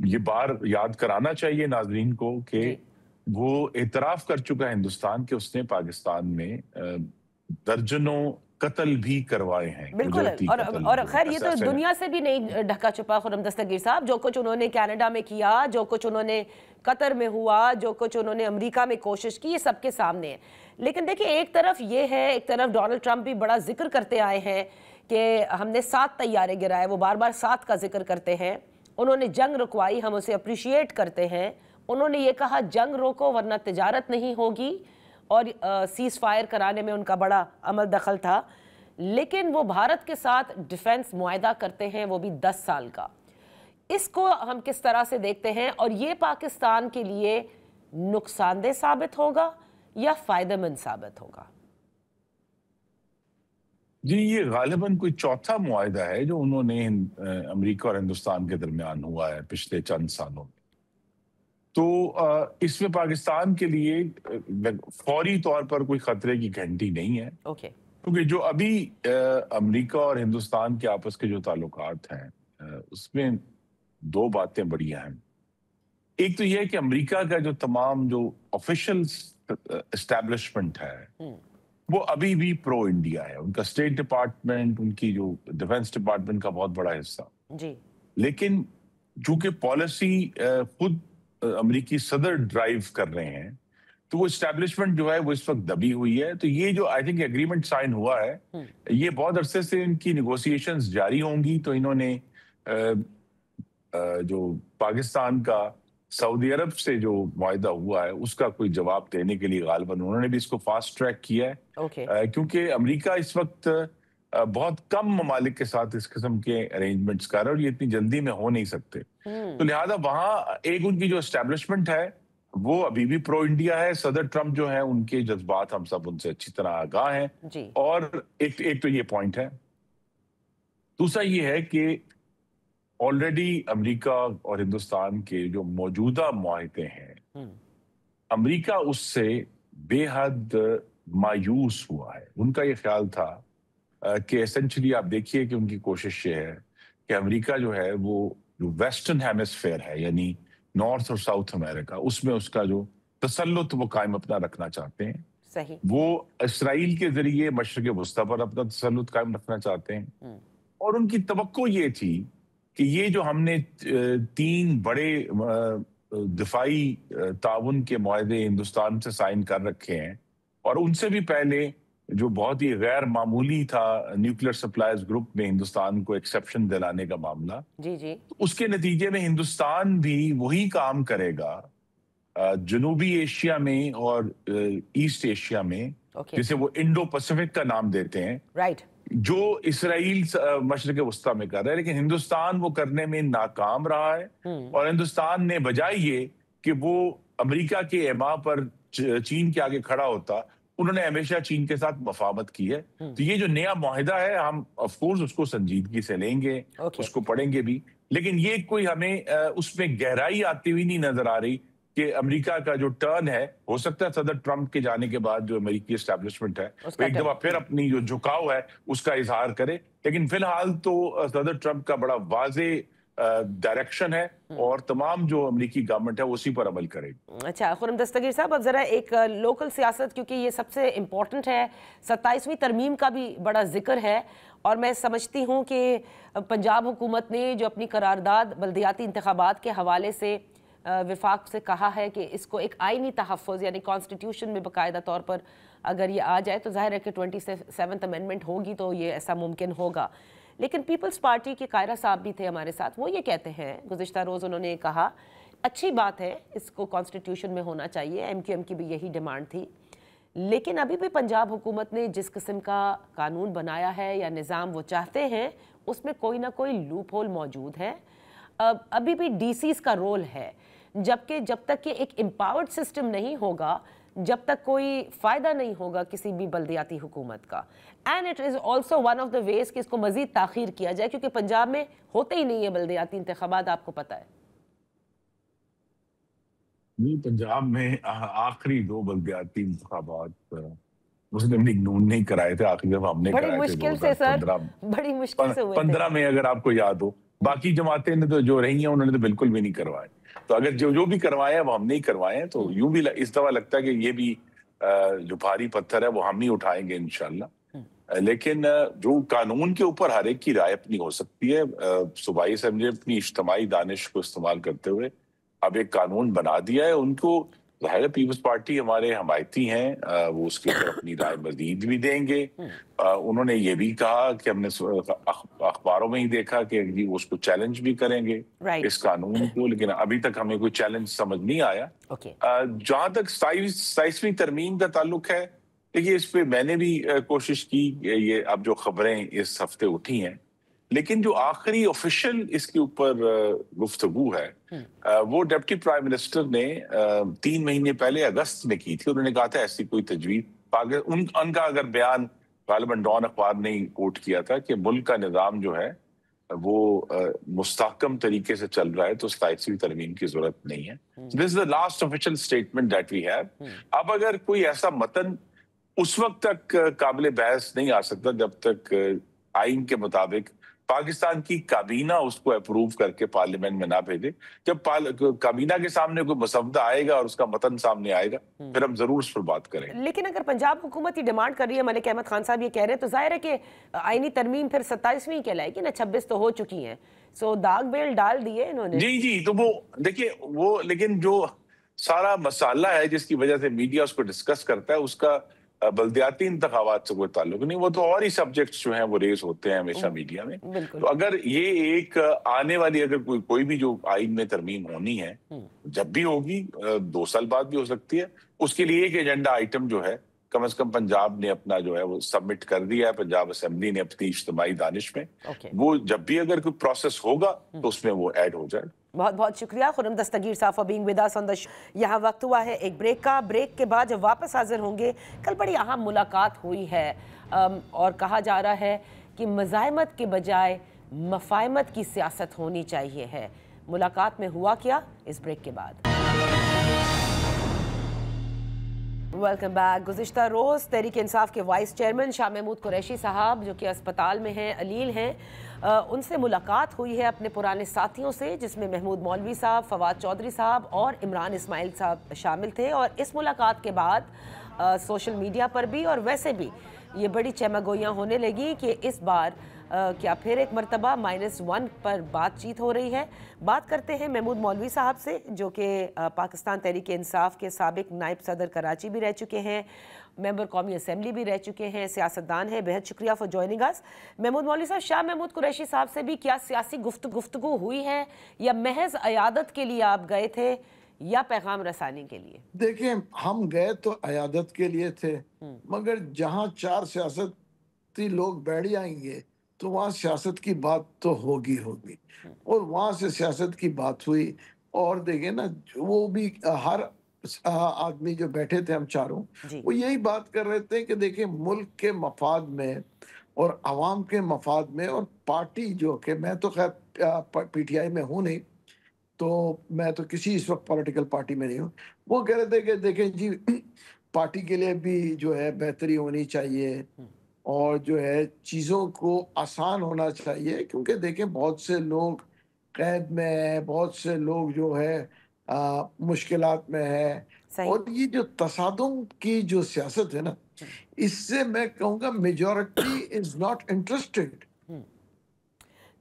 یہ بار یاد کرانا چاہیے ناظرین کو کہ وہ اعتراف کر چکا ہے ہندوستان کہ اس نے پاکستان میں درجنوں قتل بھی کروائے ہیں. بالکل. اور خیر یہ تو دنیا سے بھی نہیں ڈھکا چھپا خرم دستگیر صاحب. جو کچھ انہوں نے کینیڈا میں کیا، جو کچھ انہوں نے قطر میں ہوا، جو کچھ انہوں نے امریکہ میں کوشش کی، یہ سب کے سامنے ہے. لیکن دیکھیں ایک طرف یہ ہے، ایک طرف ڈونلڈ ٹرمپ بھی بڑا ذکر کرتے آئے ہیں کہ ہم نے 7 طیارے گرائے. وہ بار بار 7 کا ذکر کرتے ہیں. انہوں نے جنگ رکوائی، ہم اسے اپریشیٹ کرتے ہیں. انہوں نے یہ کہا جنگ روکو ورنہ تجارت نہیں ہوگی، اور سیز فائر کرانے میں ان کا بڑا عمل دخل تھا. لیکن وہ بھارت کے ساتھ ڈیفنس معاہدہ کرتے ہیں، وہ بھی 10 سال کا. اس کو ہم کس طرح سے دیکھتے ہیں، اور یہ پاکستان کے لیے نقصان دہ ثابت ہوگا یا فائدہ مند ثابت ہوگا؟ جی یہ غالباً کوئی چوتھا معاہدہ ہے جو انہوں نے امریکہ اور ہندوستان کے درمیان ہوا ہے پچھلے چند سالوں میں. تو اس میں پاکستان کے لیے فوری طور پر کوئی خطرے کی گھنٹی نہیں ہے. کیونکہ جو ابھی امریکہ اور ہندوستان کے آپس کے جو تعلقات ہیں اس میں 2 باتیں بڑی اہم. ایک تو یہ ہے کہ امریکہ کا جو تمام جو آفیشل اسٹیبلشمنٹ ہے وہ ابھی بھی پرو انڈیا ہے. ان کا اسٹیٹ ڈپارٹمنٹ، ان کی جو ڈیفنس ڈپارٹمنٹ کا بہت بڑا حصہ. لیکن چونکہ پالیسی خود امریکی صدر ڈرائیو کر رہے ہیں تو وہ اسٹیبلشمنٹ جو ہے وہ اس وقت دبی ہوئی ہے. تو یہ جو آئی تھنک ایگریمنٹ سائن ہوا ہے، یہ بہت عرصے سے ان کی نیگوسیشنز جاری ہوں گی. تو انہوں نے جو پاکستان کا سعودی عرب سے جو معاہدہ ہوا ہے اس کا کوئی جواب دینے کے لیے غالباً انہوں نے بھی اس کو فاسٹ ٹریک کیا ہے. کیونکہ امریکہ اس وقت بہت کم ممالک کے ساتھ اس قسم کے ارینجمنٹس کر رہا ہے اور یہ اتنی جلدی میں ہو نہیں سکتے. تو لہٰذا وہاں ایک ان کی جو اسٹیبلشمنٹ ہے وہ ابھی بھی پرو انڈیا ہے. صدر ٹرمپ جو ہیں ان کے جذبات ہم سب ان سے اچھی طرح آگاہ ہیں. اور ایک تو یہ پوائنٹ ہے. دوسرا یہ ہے کہ آلریڈی امریکہ اور ہندوستان کے جو موجودہ معاہدے ہیں امریکہ اس سے بے حد مایوس ہوا ہے. ان کا یہ خیال تھا کہ ایسنچلی آپ دیکھیے کہ ان کی کوشش یہ ہے کہ امریکہ جو ہے وہ جو ویسٹرن ہیمسفیئر ہے یعنی نارتھ اور ساؤتھ امریکہ، اس میں اس کا جو تسلط وہ قائم اپنا رکھنا چاہتے ہیں. صحیح. وہ اسرائیل کے ذریعے مشرق وسطیٰ پر اپنا تسلط قائم رکھنا چاہتے ہیں. اور ان کی توقع یہ تھی کہ یہ جو ہم نے 3 بڑے دفاعی تعاون کے معاہدے ہندوستان سے سائن کر رکھے ہیں، اور ان سے بھی پہلے جو بہت ہی غیر معمولی تھا نیوکلیر سپلائز گروپ میں ہندوستان کو ایکسیپشن دلانے کا معاملہ، اس کے نتیجے میں ہندوستان بھی وہی کام کرے گا جنوبی ایشیا میں اور ایسٹ ایشیا میں، جسے وہ انڈو پیسفک کا نام دیتے ہیں، جو اسرائیل مشرق وسطیٰ میں کر رہا ہے. لیکن ہندوستان وہ کرنے میں ناکام رہا ہے، اور ہندوستان نے بجائے یہ کہ وہ امریکہ کے ایما پر چین کے آگے کھڑا ہوتا، انہوں نے ہمیشہ چین کے ساتھ مفاہمت کی ہے. تو یہ جو نیا معاہدہ ہے ہم آف کورس اس کو سنجیدگی سے لیں گے، اس کو پڑھیں گے بھی. لیکن یہ کوئی ہمیں اس میں گہرائی آتی ہوئی نہیں نظر آ رہی کہ امریکہ کا جو ٹرن ہے، ہو سکتا ہے صدر ٹرمپ کے جانے کے بعد جو امریکی اسٹیبلشمنٹ ہے ایک دفعہ پھر اپنی جو جھکاؤ ہے اس کا اظہار کرے. لیکن فی الحال تو صدر ٹرمپ کا بڑا واضح ڈائریکشن ہے اور تمام جو امریکی گورنمنٹ ہے اسی پر عمل کرے گی. اچھا خرم دستگیر صاحب، اب ذرا ایک لوکل سیاست، کیونکہ یہ سب سے امپورٹنٹ ہے، 27ویں ترمیم کا بھی بڑا ذکر ہے، اور میں سمجھتی ہوں کہ پنجاب حکومت نے جو اپنی قرارداد بلدیاتی انتخابات کے حوالے سے وفاق سے کہا ہے کہ اس کو ایک آئینی تحفظ یعنی کانسٹیٹیوشن میں باقاعدہ طور پر اگر یہ آ جائے تو ظاہر ہے کہ 27th امینڈمنٹ ہوگی تو یہ ایسا ممکن ہوگا. لیکن پیپلز پارٹی کے قائرہ صاحب بھی تھے ہمارے ساتھ، وہ یہ کہتے ہیں، گزشتہ روز انہوں نے کہا اچھی بات ہے اس کو کانسٹیٹیوشن میں ہونا چاہیے، MQM کی بھی یہی ڈیمانڈ تھی، لیکن ابھی بھی پنجاب حکومت نے جس قسم کا قانون بنایا ہے یا نظام وہ چاہتے ہیں اس میں کوئی نہ کوئی لوپ ہول موجود ہے. ابھی بھی DCs کا رول ہے، جبکہ جب تک کہ ایک امپاورڈ سسٹم نہیں ہوگا، جب تک کوئی فائدہ نہیں ہوگا کسی بھی بلدیاتی حکومت کا. And it is also one of the ways کہ اس کو مزید تاخیر کیا جائے، کیونکہ پنجاب میں ہوتے ہی نہیں ہے بلدیاتی انتخابات، آپ کو پتہ ہے. نہیں، پنجاب میں آخری 2 بلدیاتی انتخابات مسلم لیگ نون نہیں کرائے تھے، آخری دفعہ ہم نے کرائے تھے. بڑی مشکل سے سر، بڑی مشکل سے ہوئے تھے. 15 میں اگر آپ کو یاد ہو باقی جماعتیں نے تو جو رہی ہیں انہوں نے تو بالکل بھی نہیں کروائے. تو اگر جو بھی کروائے ہیں وہ ہم نہیں کروائے ہیں, تو یوں بھی اس دفعہ لگتا ہے کہ یہ بھی جو بھاری پتھر ہے وہ ہم ہی اٹھائیں گے انشاءاللہ. لیکن جو قانون کے اوپر ہر ایک کی رائے اپنی ہو سکتی ہے. صوبائی اسمبلی اپنی اجتماعی دانش کو استعمال کرتے ہوئے اب ایک قانون بنا دیا ہے. ان کو ظاہر پیپلز پارٹی ہمارے حمایتی ہیں, وہ اس کے اوپر اپنی رائے مزید بھی دیں گے. انہوں نے یہ بھی کہا کہ ہم نے اخباروں میں ہی دیکھا کہ اس کو چیلنج بھی کریں گے اس قانون کو, لیکن ابھی تک ہمیں کوئی چیلنج سمجھ نہیں آیا. جہاں تک 27ویں ترمیم کا تعلق ہے, دیکھیے اس پہ میں نے بھی کوشش کی, یہ اب جو خبریں اس ہفتے اٹھی ہیں, لیکن جو آخری آفیشل اس کے اوپر گفتگو ہے وہ ڈپٹی پرائم منسٹر نے 3 مہینے پہلے اگست میں کی تھی. انہوں نے کہا تھا ایسی کوئی تجویز, ان کا اگر بیان غالباً ڈان اخبار نے کوٹ کیا تھا کہ ملک کا نظام جو ہے وہ مستحکم طریقے سے چل رہا ہے تو 27ویں ترمیم کی ضرورت نہیں ہے. This is the last official statement that we have. اب اگر کوئی ایسا متن اس وقت تک قابل بحث نہیں آ سکتا جب تک آئین کے مطابق پاکستان کی کابینہ اس کو اپروو کر کے پارلیمنٹ میں نہ بھیجے. جب کابینہ کے سامنے کوئی مسودہ آئے گا اور اس کا متن سامنے آئے گا پھر ہم ضرور اس پر بات کریں گے. لیکن اگر پنجاب حکومت یہ ڈیمانڈ کر رہی ہے, ملک احمد خان صاحب یہ کہہ رہے ہیں, تو ظاہر ہے کہ آئینی ترمیم پھر 27ویں کہلائے گی نا, 26 تو ہو چکی ہیں. سو داغ بیل ڈال دیے انہوں نے. جی تو وہ دیکھیے وہ, لیکن جو سارا مسئلہ ہے جس کی وجہ سے میڈیا اس کو ڈسکس کرتا ہے, اس کا بلدیاتی انتخابات سے کوئی تعلق نہیں. وہ تو اور ہی سبجیکٹس جو ہیں وہ ریز ہوتے ہیں ہمیشہ میڈیا میں. تو اگر یہ ایک آنے والی اگر کوئی بھی جو آئین میں ترمیم ہونی ہے, جب بھی ہوگی 2 سال بعد بھی ہو سکتی ہے, اس کے لیے ایک ایجنڈا آئٹم جو ہے کم از کم پنجاب نے اپنا جو ہے وہ سبمٹ کر دیا ہے, پنجاب اسمبلی نے اپنی اجتماعی دانش میں. وہ جب بھی اگر کوئی پروسیس ہوگا تو اس میں وہ ایڈ ہو جائے. بہت بہت شکریہ خرم دستگیر صاحب فار بینگ ود اس آن دی شو. یہاں وقت ہوا ہے ایک بریک کا. بریک کے بعد جب واپس حاضر ہوں گے, کل بڑی اہم ملاقات ہوئی ہے اور کہا جا رہا ہے کہ مزاحمت کے بجائے مفاہمت کی سیاست ہونی چاہیے ہے. ملاقات میں ہوا کیا, اس بریک کے بعد. Welcome back. گزشتہ روز تحریک انصاف کے وائس چیئرمین شاہ محمود قریشی صاحب جو کہ اسپتال میں ہیں, علیل ہیں, ان سے ملاقات ہوئی ہے اپنے پرانے ساتھیوں سے, جس میں محمود مولوی صاحب, فواد چودھری صاحب اور عمران اسماعیل صاحب شامل تھے. اور اس ملاقات کے بعد سوشل میڈیا پر بھی اور ویسے بھی یہ بڑی چمگوئیاں ہونے لگی کہ اس بار کیا پھر ایک مرتبہ -1 پر بات چیت ہو رہی ہے. بات کرتے ہیں محمود مولوی صاحب سے جو کہ پاکستان تحریک انصاف کے سابق نائب صدر کراچی بھی رہ چکے ہیں, ممبر قومی اسمبلی بھی رہ چکے ہیں, سیاستدان ہیں. بہت شکریہ فار جوائننگ اس. محمود مولوی صاحب, شاہ محمود قریشی صاحب سے بھی کیا سیاسی گفتگو ہوئی ہے یا محض عیادت کے لیے آپ گئے تھے یا پیغام رسانی کے لیے؟ دیکھیں, ہم گئے تو عیادت کے لیے تھے, مگر جہاں 4 سیاستی لوگ بیٹھ جائیں گے تو وہاں سیاست کی بات تو ہوگی, اور وہاں سے سیاست کی بات ہوئی. اور دیکھیں نا, وہ بھی ہر آدمی جو بیٹھے تھے ہم چاروں, وہ یہی بات کر رہے تھے کہ دیکھیں ملک کے مفاد میں اور عوام کے مفاد میں, اور پارٹی جو کہ میں تو خیر پی ٹی آئی میں ہوں نہیں, تو میں تو کسی اس وقت پولیٹیکل پارٹی میں نہیں ہوں. وہ کہہ رہے تھے کہ دیکھیں جی پارٹی کے لیے بھی جو ہے بہتری ہونی چاہیے اور جو ہے چیزوں کو آسان ہونا چاہیے, کیونکہ دیکھیں بہت سے لوگ قید میں ہیں, بہت سے لوگ جو ہے مشکلات میں ہے. اور یہ جو تصادم کی جو سیاست ہے نا, اس سے میں کہوں گا میجورٹی از ناٹ انٹرسٹڈ.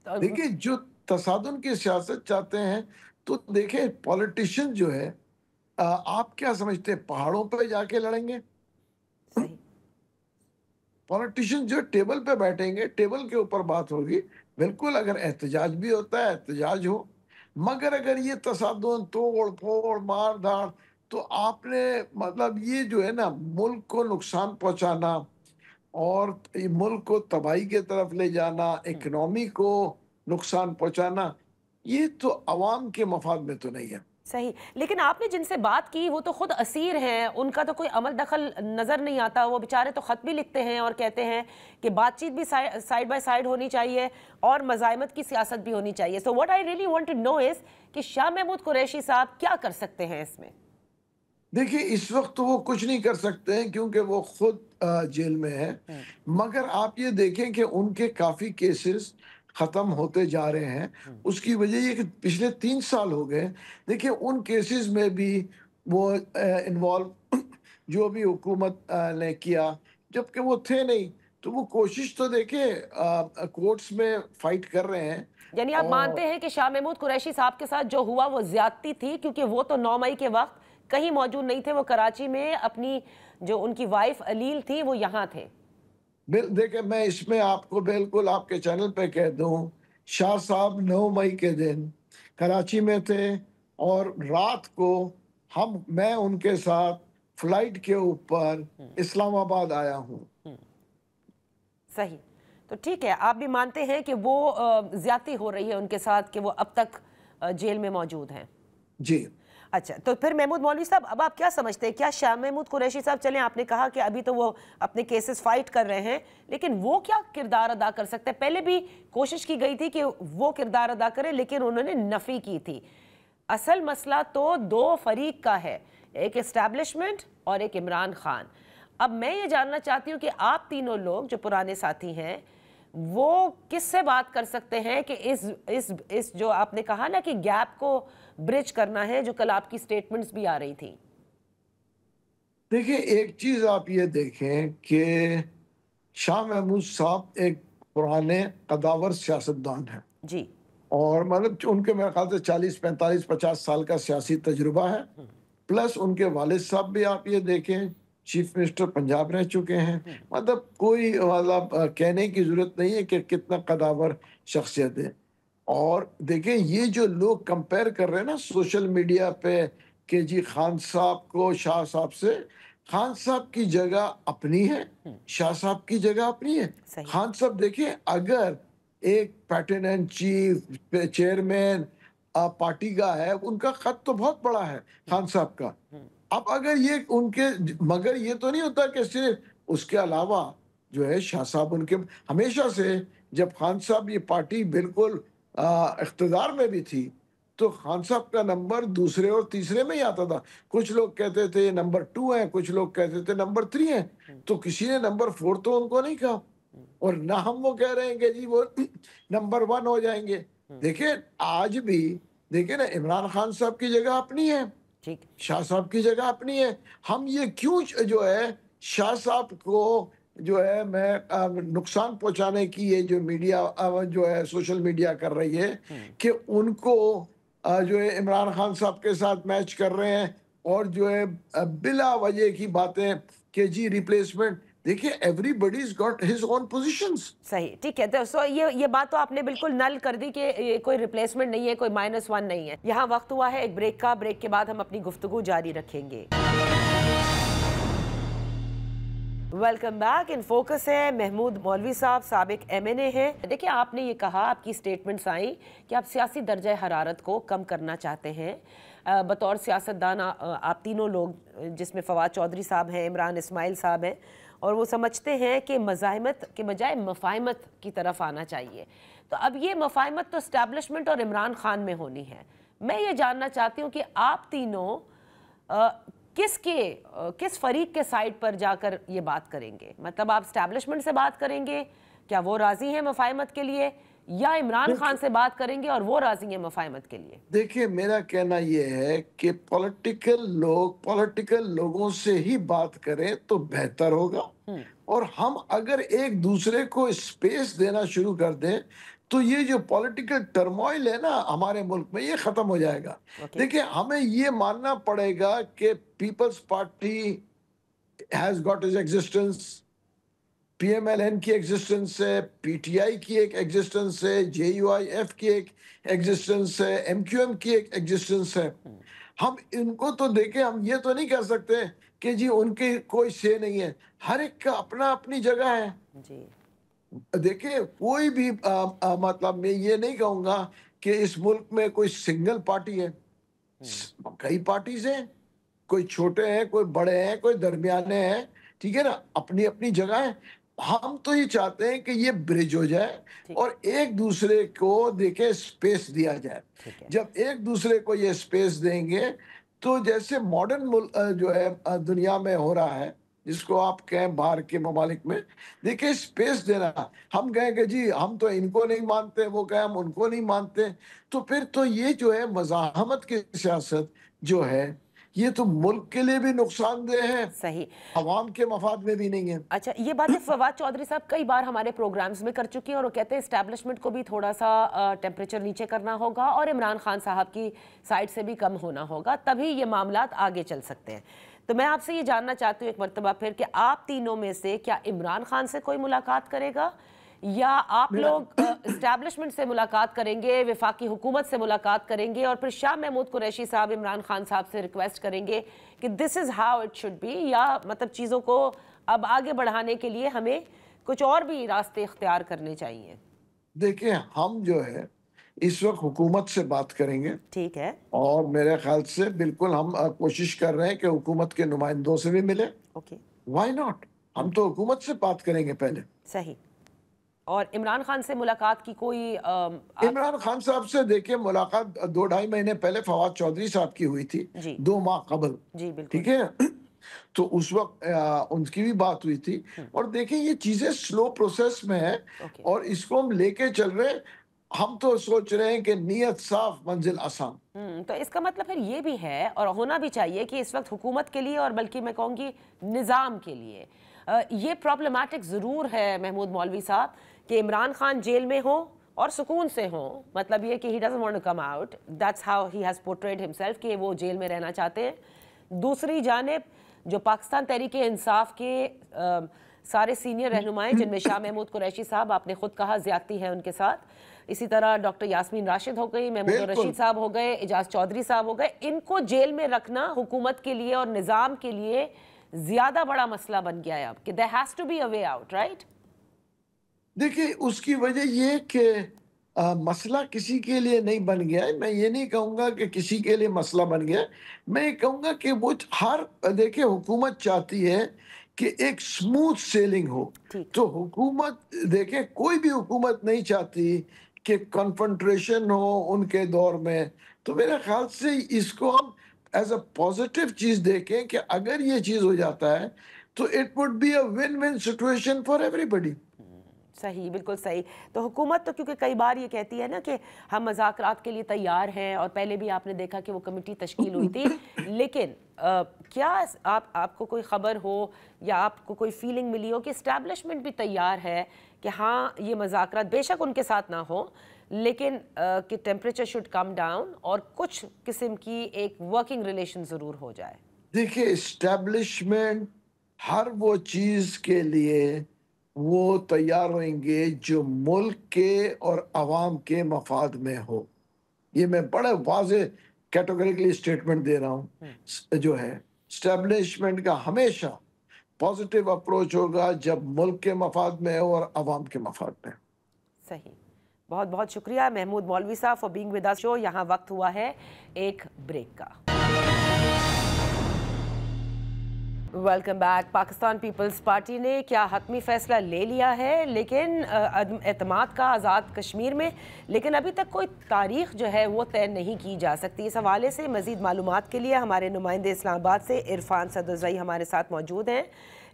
دیکھیں جو تصادم کی سیاست چاہتے ہیں تو دیکھیں پولیٹیشین جو ہے, آپ کیا سمجھتے ہیں پہاڑوں پہ جا کے لڑیں گے؟ پولیٹیشین جو ٹیبل پہ بیٹھیں گے, ٹیبل کے اوپر بات ہوگی. بالکل اگر احتجاج بھی ہوتا ہے احتجاج ہو, مگر اگر یہ تصادم, توڑ پھوڑ, مار دھاڑ, تو آپ نے مطلب یہ جو ہے نا ملک کو نقصان پہنچانا اور ملک کو تباہی کے طرف لے جانا, اکنامی کو نقصان پہنچانا, یہ تو عوام کے مفاد میں تو نہیں ہے. صحیح. لیکن آپ نے جن سے بات کی وہ تو خود اسیر ہیں, ان کا تو کوئی عمل دخل نظر نہیں آتا. وہ بیچارے تو خط بھی لکھتے ہیں اور کہتے ہیں کہ بات چیت بھی سائیڈ بائی سائیڈ ہونی چاہیے اور مزاحمت کی سیاست بھی ہونی چاہیے. So what I really want to know is کہ شاہ محمود قریشی صاحب کیا کر سکتے ہیں اس میں؟ دیکھیں اس وقت وہ کچھ نہیں کر سکتے ہیں کیونکہ وہ خود جیل میں ہے, مگر آپ یہ دیکھیں کہ ان کے کافی کیسز ختم ہوتے جا رہے ہیں. اس کی وجہ یہ کہ پچھلے 3 سال ہو گئے. دیکھیں ان کیسز میں بھی وہ انوالو جو بھی حکومت نے کیا، جبکہ وہ تھے نہیں، تو وہ کوشش تو دیکھیں کورٹس میں فائٹ کر رہے ہیں. یعنی آپ مانتے ہیں کہ شاہ محمود قریشی صاحب کے ساتھ جو ہوا وہ زیادتی تھی، کیونکہ وہ تو 9 مئی کے وقت کہیں موجود نہیں تھے، وہ کراچی میں اپنی جو ان کی وائف علیل تھی وہ یہاں تھے. دیکھیں میں اس میں آپ کو بالکل آپ کے چینل پہ کہہ دوں، شاہ صاحب 9 مئی کے دن کراچی میں تھے، اور رات کو میں ان کے ساتھ فلائٹ کے اوپر اسلام آباد آیا ہوں. صحیح. تو ٹھیک ہے، آپ بھی مانتے ہیں کہ وہ زیادتی ہو رہی ہے ان کے ساتھ، کہ وہ اب تک جیل میں موجود ہیں؟ جی. اچھا، تو پھر محمود مولوی صاحب اب آپ کیا سمجھتے ہیں؟ کیا شاہ محمود قریشی صاحب، چلیں آپ نے کہا کہ ابھی تو وہ اپنے کیسز فائٹ کر رہے ہیں، لیکن وہ کیا کردار ادا کر سکتے ہیں؟ پہلے بھی کوشش کی گئی تھی کہ وہ کردار ادا کرے، لیکن انہوں نے نفی کی تھی. اصل مسئلہ تو 2 فریق کا ہے، ایک اسٹیبلشمنٹ اور ایک عمران خان. اب میں یہ جاننا چاہتی ہوں کہ آپ تینوں لوگ جو پرانے ساتھی ہیں وہ کس سے بات کر سکتے ہیں کہ اس جو آپ نے کہا نا کہ گیپ کو برج کرنا ہے، جو کل آپ کی سٹیٹمنٹس بھی آ رہی تھی. دیکھیں ایک چیز آپ یہ دیکھیں کہ شاہ محمود صاحب ایک پرانے قداور سیاستدان ہیں. جی. اور مطلب ان کے میرے خیال سے 40 45 50 سال کا سیاسی تجربہ ہے. پلس ان کے والد صاحب بھی آپ یہ دیکھیں چیف منسٹر پنجاب رہ چکے ہیں. مطلب کوئی مطلب کہنے کی ضرورت نہیں ہے کہ کتنا قداور شخصیت ہے. اور دیکھیں یہ جو لوگ کمپیئر کر رہے ہیں نا سوشل میڈیا پہ کہ جی خان صاحب کو شاہ صاحب سے، خان صاحب کی جگہ اپنی ہے، شاہ صاحب کی جگہ اپنی ہے. خان صاحب دیکھیں اگر ایک pattern and chief chairman party کا ہے، ان کا خط تو بہت بڑا ہے خان صاحب کا. اب اگر یہ ان کے مگر یہ تو نہیں ہوتا کہ صرف اس کے علاوہ جو ہے شاہ صاحب ان کے ہمیشہ سے جب خان صاحب یہ پارٹی بالکل اقتدار میں بھی تھی تو خان صاحب کا نمبر دوسرے اور تیسرے میں ہی آتا تھا. کچھ لوگ کہتے تھے نمبر 2 ہیں، کچھ لوگ کہتے تھے نمبر 3 ہیں، تو کسی نے نمبر 4 تو ان کو نہیں کہا. اور نہ ہم وہ کہہ رہے ہیں کہ جی وہ نمبر 1 ہو جائیں گے. دیکھیں آج بھی دیکھیں نا عمران خان صاحب کی جگہ اپنی ہے، شاہ صاحب کی جگہ اپنی ہے. ہم یہ کیوں جو ہے شاہ صاحب کو جو ہے میں نقصان پہنچانے کی یہ جو میڈیا جو ہے سوشل میڈیا کر رہی ہے کہ ان کو جو ہے عمران خان صاحب کے ساتھ میچ کر رہے ہیں، اور جو ہے بلا وجہ کی باتیں کہ جی ریپلیسمنٹ. دیکھیں everybody is got his own positions. صحیح، ٹھیک ہے. تو یہ بات تو آپ نے بالکل نل کر دی کہ کوئی ریپلیسمنٹ نہیں ہے، کوئی -1 نہیں ہے. یہاں وقت ہوا ہے ایک بریک کا. بریک کے بعد ہم اپنی گفتگو جاری رکھیں گے. Welcome back. ان فوکس ہے محمود مولوی صاحب، سابق MNA ہیں. دیکھیں آپ نے یہ کہا، آپ کی سٹیٹمنٹس آئیں کہ آپ سیاسی درجہ حرارت کو کم کرنا چاہتے ہیں. بطور سیاستدان آپ تینوں لوگ جس میں فواد چودھری صاحب ہیں، عمران اسماعیل صاحب ہیں، اور وہ سمجھتے ہیں کہ مزاحمت کے بجائے مفاہمت کی طرف آنا چاہیے. تو اب یہ مفاہمت تو اسٹیبلشمنٹ اور عمران خان میں ہونی ہے. میں یہ جاننا چاہتی ہوں کہ آپ تینوں کس فریق کے سائڈ پر جا کر یہ بات کریں گے؟ مطلب آپ اسٹیبلشمنٹ سے بات کریں گے، کیا وہ راضی ہیں مفاہمت کے لیے، یا عمران خان سے بات کریں گے اور وہ راضی ہیں مفاہمت کے لیے؟ دیکھیں میرا کہنا یہ ہے کہ پولیٹیکل لوگوں سے ہی بات کریں تو بہتر ہوگا. اور ہم اگر ایک دوسرے کو اسپیس دینا شروع کر دیں تو یہ جو پولیٹیکل ٹرموائل ہے نا ہمارے ملک میں یہ ختم ہو جائے گا. دیکھیں ہمیں یہ ماننا پڑے گا کہ Peoples Party has got his existence, PMLN کی ایگزسٹنس ہے، PTI کی ایک ایگزسٹنس ہے، JUIF کی ایک ایگزسٹنس ہے، MQM کی ایک ایگزسٹنس ہے. ہم ان کو تو دیکھیں، ہم یہ تو نہیں کہہ سکتے کہ جی ان کی کوئی سے نہیں ہے. ہر ایک کا اپنا اپنی جگہ ہے. دیکھیں کوئی بھی مطلب میں یہ نہیں کہوں گا کہ اس ملک میں کوئی سنگل پارٹی ہے. کئی پارٹیز ہیں، کوئی چھوٹے ہیں، کوئی بڑے ہیں، کوئی درمیانے ہیں. ٹھیک ہے نا، اپنی اپنی جگہ ہے. ہم تو یہ چاہتے ہیں کہ یہ برج ہو جائے اور ایک دوسرے کو دیکھیں سپیس دیا جائے. جب ایک دوسرے کو یہ سپیس دیں گے تو جیسے ماڈرن جو ہے دنیا میں ہو رہا ہے جس کو آپ کہیں باہر کے ممالک میں، دیکھیں اسپیس دینا. ہم کہیں کہ جی ہم تو ان کو نہیں مانتے، وہ کہیں ہم ان کو نہیں مانتے، تو پھر تو یہ جو ہے مزاحمت کی سیاست جو ہے یہ تو ملک کے لیے بھی نقصان دہ ہے، صحیح. عوام کے مفاد میں بھی نہیں ہے. اچھا، یہ باتیں فواد چودھری صاحب کئی بار ہمارے پروگرامز میں کر چکی ہیں، اور وہ کہتے ہیں اسٹیبلشمنٹ کو بھی تھوڑا سا ٹیمپریچر نیچے کرنا ہوگا اور عمران خان صاحب کی سائڈ سے بھی کم ہونا ہوگا، تبھی یہ معاملات آگے چل سکتے ہیں. تو میں آپ سے یہ جاننا چاہتی ہوں ایک مرتبہ پھر کہ آپ تینوں میں سے کیا عمران خان سے کوئی ملاقات کرے گا، یا آپ لوگ اسٹیبلشمنٹ سے ملاقات کریں گے، وفاقی حکومت سے ملاقات کریں گے، اور پھر شاہ محمود قریشی صاحب عمران خان صاحب سے ریکویسٹ کریں گے کہ this is how it should be, یا مطلب چیزوں کو اب آگے بڑھانے کے لیے ہمیں کچھ اور بھی راستے اختیار کرنے چاہیے؟ دیکھیں ہم جو ہے اس وقت حکومت سے بات کریں گے، ٹھیک ہے. اور میرے خیال سے بالکل ہم کوشش کر رہے ہیں کہ حکومت کے نمائندوں سے بھی ملے. اوکے. وائی ناٹ، ہم تو حکومت سے بات کریں گے پہلے. صحیح. اور عمران خان سے ملاقات کی کوئی عمران خان صاحب سے دیکھیں ملاقات 2-2.5 مہینے پہلے فواد چودھری صاحب کی ہوئی تھی، جی 2 ماہ قبل. جی بالکل. ٹھیک ہے، تو اس وقت ان کی بھی بات ہوئی تھی. اور دیکھیں یہ چیزیں سلو پروسیس میں ہیں، اوکے. اور اس کو ہم لے کے چل رہے ہیں. ہم تو سوچ رہے ہیں کہ نیت صاف منزل آسان. تو اس کا مطلب پھر یہ بھی ہے، اور ہونا بھی چاہیے، کہ اس وقت حکومت کے لیے، اور بلکہ میں کہوں گی نظام کے لیے، یہ پرابلماٹک ضرور ہے محمود مولوی صاحب کہ عمران خان جیل میں ہوں اور سکون سے ہوں. مطلب یہ کہ he doesn't want to come out, that's how he has portrayed himself، کہ وہ جیل میں رہنا چاہتے ہیں. دوسری جانب جو پاکستان تحریک انصاف کے سارے سینئر رہنمائیں، جن میں شاہ محمود قریشی صاحب، آپ نے خود کہا زیادتی ہے ان کے ساتھ، اسی طرح ڈاکٹر یاسمین راشد ہو گئی، محمود الرشید صاحب ہو گئے، اعجاز چودھری صاحب ہو گئے، ان کو جیل میں رکھنا حکومت کے لیے اور نظام کے لیے زیادہ بڑا مسئلہ بن گیا ہے اب، کہ there has to be a way out, right؟ دیکھیں اس کی وجہ یہ کہ مسئلہ کسی کے لیے نہیں بن گیا ہے. میں یہ نہیں کہوں گا کہ کسی کے لیے مسئلہ بن گیا ہے، میں یہ کہوں گا کہ وہ دیکھیں حکومت چاہتی ہے کہ ایک سموتھ سیلنگ ہو. تو حکومت دیکھیں کوئی بھی حکومت نہیں چاہتی کہ کنفرنٹریشن ہو ان کے دور میں. تو میرے خیال سے اس کو ہم ایز اے پازیٹیو چیز دیکھیں کہ اگر یہ چیز ہو جاتا ہے تو it would be a win win situation for everybody. صحیح، بالکل صحیح. تو حکومت تو کیونکہ کئی بار یہ کہتی ہے نا کہ ہم مذاکرات کے لیے تیار ہیں، اور پہلے بھی آپ نے دیکھا کہ وہ کمیٹی تشکیل ہوئی تھی، لیکن کیا آپ کو کوئی خبر ہو یا آپ کو کوئی فیلنگ ملی ہو کہ اسٹیبلشمنٹ بھی تیار ہے کہ ہاں یہ مذاکرات بے شک ان کے ساتھ نہ ہو، لیکن کہ ٹیمپریچر شوڈ کم ڈاؤن اور کچھ قسم کی ایک ورکنگ ریلیشن ضرور ہو جائے؟ دیکھیں اسٹیبلشمنٹ ہر وہ چیز کے لیے وہ تیار ہوئیں گے جو ملک کے اور عوام کے مفاد میں ہو. یہ میں بڑے واضح کیٹیگریکلی اسٹیٹمنٹ دے رہا ہوں. جو ہے اسٹیبلشمنٹ کا ہمیشہ پازیٹیو اپروچ ہوگا جب ملک کے مفاد میں ہو اور عوام کے مفاد میں. صحیح. بہت بہت شکریہ محمود مولوی صاحب for being with us show. یہاں وقت ہوا ہے ایک بریک کا. Welcome back. پاکستان پیپلز پارٹی نے کیا حتمی فیصلہ لے لیا ہے لیکن عدم اعتماد کا آزاد کشمیر میں، لیکن ابھی تک کوئی تاریخ جو ہے وہ طے نہیں کی جا سکتی. اس حوالے سے مزید معلومات کے لیے ہمارے نمائندے اسلام آباد سے عرفان صدرزئی ہمارے ساتھ موجود ہیں.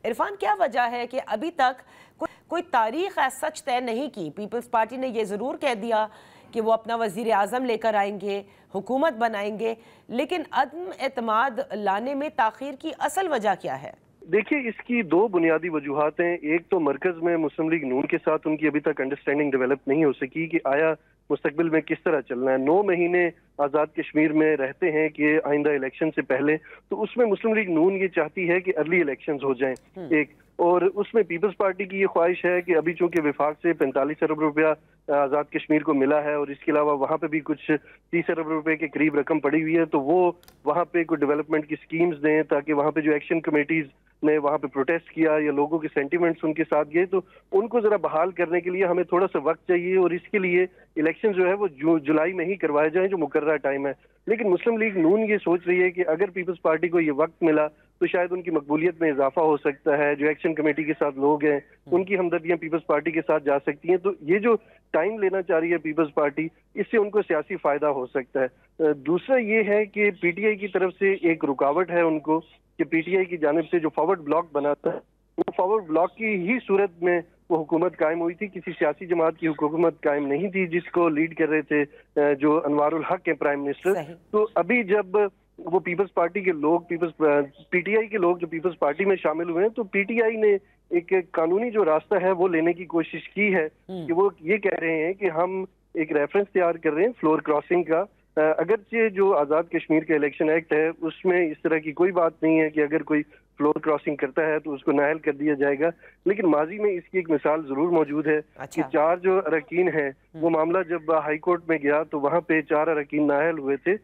عرفان، کیا وجہ ہے کہ ابھی تک کوئی تاریخ ایز سچ طے نہیں کی؟ پیپلز پارٹی نے یہ ضرور کہہ دیا کہ وہ اپنا وزیر اعظم لے کر آئیں گے، حکومت بنائیں گے، لیکن عدم اعتماد لانے میں تاخیر کی اصل وجہ کیا ہے؟ دیکھیے اس کی 2 بنیادی وجوہات ہیں. ایک تو مرکز میں مسلم لیگ نون کے ساتھ ان کی ابھی تک انڈرسٹینڈنگ ڈیولپ نہیں ہو سکی کہ آیا مستقبل میں کس طرح چلنا ہے. 9 مہینے آزاد کشمیر میں رہتے ہیں کہ آئندہ الیکشن سے پہلے، تو اس میں مسلم لیگ نون یہ چاہتی ہے کہ ارلی الیکشنز ہو جائیں ایک، اور اس میں پیپلز پارٹی کی یہ خواہش ہے کہ ابھی چونکہ وفاق سے 45 ارب روپیہ آزاد کشمیر کو ملا ہے، اور اس کے علاوہ وہاں پہ بھی کچھ 30 ارب روپے کے قریب رقم پڑی ہوئی ہے، تو وہ وہاں پہ کوئی ڈیولپمنٹ کی سکیمز دیں تاکہ وہاں پہ جو ایکشن کمیٹیز نے وہاں پہ پروٹیسٹ کیا یا لوگوں کے سینٹیمنٹس ان کے ساتھ گئے، تو ان کو ذرا بحال کرنے کے لیے ہمیں تھوڑا سا وقت چاہیے، اور اس کے لیے الیکشن جو ہے وہ جولائی میں ہی کروائے جائیں جو مقررہ ٹائم ہے. لیکن مسلم لیگ نون یہ سوچ رہی ہے کہ اگر پیپلز پارٹی کو یہ وقت ملا تو شاید ان کی مقبولیت میں اضافہ ہو سکتا ہے. جو ایکشن کمیٹی کے ساتھ لوگ ہیں ان کی ہمدردیاں پیپلز پارٹی کے ساتھ جا سکتی ہیں. تو یہ جو ٹائم لینا چاہ رہی ہے پیپلز پارٹی، اس سے ان کو سیاسی فائدہ ہو سکتا ہے. دوسرا یہ ہے کہ پی ٹی آئی کی طرف سے ایک رکاوٹ ہے ان کو کہ پی ٹی آئی کی جانب سے جو فارورڈ بلاک بنا تھا وہ فارورڈ بلاک کی ہی صورت میں وہ حکومت قائم ہوئی تھی، کسی سیاسی جماعت کی حکومت قائم نہیں تھی جس کو لیڈ کر رہے تھے جو انوار الحق کے پرائم منسٹر. تو ابھی جب وہ پیپلز پارٹی کے لوگ پی ٹی آئی کے لوگ جو پیپلز پارٹی میں شامل ہوئے ہیں تو پی ٹی آئی نے ایک قانونی جو راستہ ہے وہ لینے کی کوشش کی ہے کہ وہ یہ کہہ رہے ہیں کہ ہم ایک ریفرنس تیار کر رہے ہیں فلور کراسنگ کا. اگرچہ جو آزاد کشمیر کا الیکشن ایکٹ ہے اس میں اس طرح کی کوئی بات نہیں ہے کہ اگر کوئی فلور کراسنگ کرتا ہے تو اس کو نااہل کر دیا جائے گا، لیکن ماضی میں اس کی ایک مثال ضرور موجود ہے کہ 4 جو اراکین ہیں وہ معاملہ جب ہائی کورٹ میں گیا تو وہاں پہ 4 اراکین نااہل ہوئے تھے.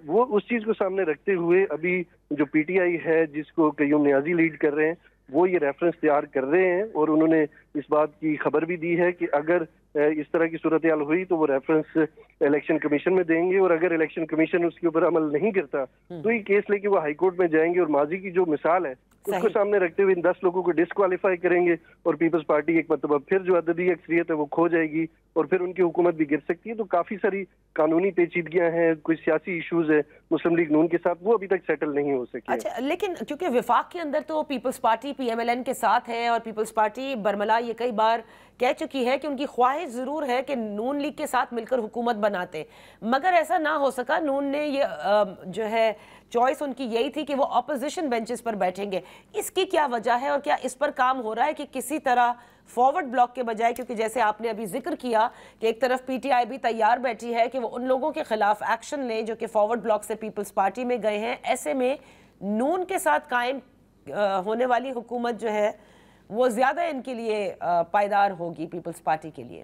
وہ اس چیز کو سامنے رکھتے ہوئے ابھی جو پی ٹی آئی ہے جس کو قیوم نیازی لیڈ کر رہے ہیں وہ یہ ریفرنس تیار کر رہے ہیں، اور انہوں نے اس بات کی خبر بھی دی ہے کہ اگر اس طرح کی صورتحال ہوئی تو وہ ریفرنس الیکشن کمیشن میں دیں گے، اور اگر الیکشن کمیشن اس کے اوپر عمل نہیں کرتا تو یہ کیس لے کے وہ ہائی کورٹ میں جائیں گے، اور ماضی کی جو مثال ہے اس کو سامنے رکھتے ہوئے ان 10 لوگوں کو ڈسکوالیفائی کریں گے اور پیپلز پارٹی ایک مرتبہ پھر جو عددی اکثریت ہے وہ کھو جائے گی اور پھر ان کی حکومت بھی گر سکتی ہے. تو کافی ساری قانونی پیچیدگیاں ہیں، کوئی سیاسی ایشوز ہے مسلم لیگ نون کے ساتھ، وہ ابھی تک سیٹل نہیں ہو سکی. اچھا، لیکن کیونکہ وفاق کے اندر تو Peoples Party P M L N کے ساتھ ہے، اور پیپلز پارٹی برملا یہ کئی بار کہہ چکی ہے کہ ان کی خواہش ضرور ہے کہ نون لیگ کے ساتھ مل کر حکومت بناتے، مگر ایسا نہ ہو سکا. نون نے یہ جو ہے چوائس ان کی یہی تھی کہ وہ اپوزیشن بینچز پر بیٹھیں گے. اس کی کیا وجہ ہے اور کیا اس پر کام ہو رہا ہے کہ کسی طرح فارورڈ بلاک کے بجائے، کیونکہ جیسے آپ نے ابھی ذکر کیا کہ ایک طرف پی ٹی آئی بھی تیار بیٹھی ہے کہ وہ ان لوگوں کے خلاف ایکشن لیں جو کہ فارورڈ بلاک سے پیپلز پارٹی میں گئے ہیں، ایسے میں نون کے ساتھ قائم ہونے والی حکومت جو ہے وہ زیادہ ان کے لیے پائیدار ہوگی پیپلز پارٹی کے لیے؟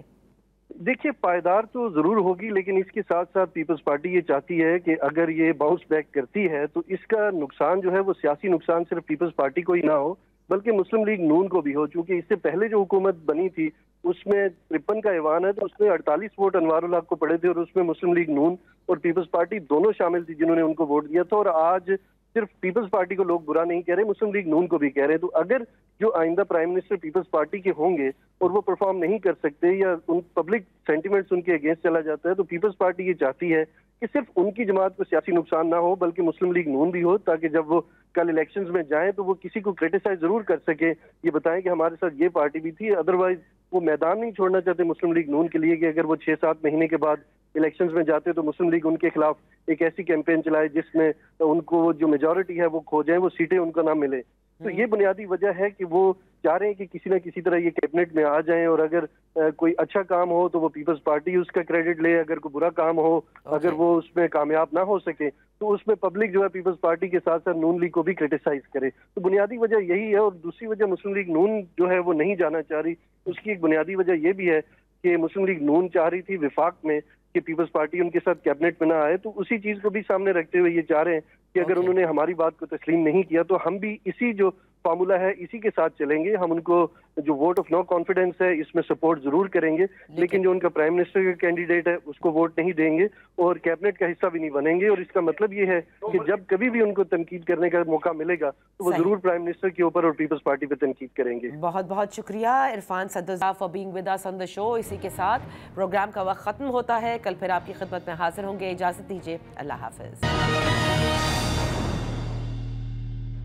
دیکھیے پائیدار تو ضرور ہوگی، لیکن اس کے ساتھ ساتھ پیپلز پارٹی یہ چاہتی ہے کہ اگر یہ باؤنس بیک کرتی ہے تو اس کا نقصان جو ہے وہ سیاسی نقصان صرف پیپلز پارٹی کو ہی نہ ہو بلکہ مسلم لیگ نون کو بھی ہو، چونکہ اس سے پہلے جو حکومت بنی تھی اس میں 53 کا ایوان ہے تو اس میں 48 ووٹ انوار الحق کو پڑے تھے، اور اس میں مسلم لیگ نون اور پیپلز پارٹی دونوں شامل تھی جنہوں نے ان کو ووٹ دیا تھا. اور آج صرف پیپلز پارٹی کو لوگ برا نہیں کہہ رہے، مسلم لیگ نون کو بھی کہہ رہے ہیں. تو اگر جو آئندہ پرائم منسٹر پیپلز پارٹی کے ہوں گے اور وہ پرفارم نہیں کر سکتے یا ان پبلک سینٹیمنٹس ان کے اگینسٹ چلا جاتا ہے تو پیپلز پارٹی یہ چاہتی ہے کہ صرف ان کی جماعت کو سیاسی نقصان نہ ہو بلکہ مسلم لیگ نون بھی ہو، تاکہ جب وہ کل الیکشنز میں جائیں تو وہ کسی کو کرٹیسائز ضرور کر سکے، یہ بتائیں کہ ہمارے ساتھ یہ پارٹی بھی تھی. ادروائز وہ میدان نہیں چھوڑنا چاہتے مسلم لیگ نون کے لیے کہ اگر وہ 6-7 مہینے کے بعد الیکشنز میں جاتے تو مسلم لیگ ان کے خلاف ایک ایسی کیمپین چلائے جس میں ان کو جو میجورٹی ہے وہ کھو جائیں، وہ سیٹیں ان کو نہ ملے. تو یہ بنیادی وجہ ہے کہ وہ چاہ رہے ہیں کہ کسی نہ کسی طرح یہ کیبنٹ میں آ جائیں، اور اگر کوئی اچھا کام ہو تو وہ پیپلز پارٹی اس کا کریڈٹ لے، اگر کوئی برا کام ہو اگر وہ اس میں کامیاب نہ ہو سکے تو اس میں پبلک جو ہے پیپلز پارٹی کے ساتھ ساتھ نون لیگ کو بھی کرٹیسائز کرے. تو بنیادی وجہ یہی ہے. اور دوسری وجہ مسلم لیگ نون جو ہے وہ نہیں جانا چاہ رہی، اس کی ایک بنیادی وجہ یہ بھی ہے کہ مسلم لیگ نون چاہ رہی تھی وفاق میں کہ پیپلز پارٹی ان کے ساتھ کیبنٹ میں نہ آئے، تو اسی چیز کو بھی سامنے رکھتے ہوئے یہ چاہ رہے ہیں کہ اگر انہوں نے ہماری بات کو تسلیم نہیں کیا تو ہم بھی اسی جو فارمولہ ہے اسی کے ساتھ چلیں گے. ہم ان کو جو ووٹ آف نو کانفیڈنس ہے اس میں سپورٹ ضرور کریں گے، لیکن جو ان کا پرائم منسٹر کا کینڈیڈیٹ ہے اس کو ووٹ نہیں دیں گے اور کیبنٹ کا حصہ بھی نہیں بنیں گے. اور اس کا مطلب یہ ہے کہ جب کبھی بھی ان کو تنقید کرنے کا موقع ملے گا تو وہ ضرور پرائم منسٹر کے اوپر اور پیپلز پارٹی پہ تنقید کریں گے. بہت بہت شکریہ عرفان صدر فار بینگ ود اس آن دی شو. اسی کے ساتھ پروگرام کا وقت ختم ہوتا ہے. کل پھر آپ کی خدمت میں حاضر ہوں گے. اجازت دیجیے. اللہ حافظ.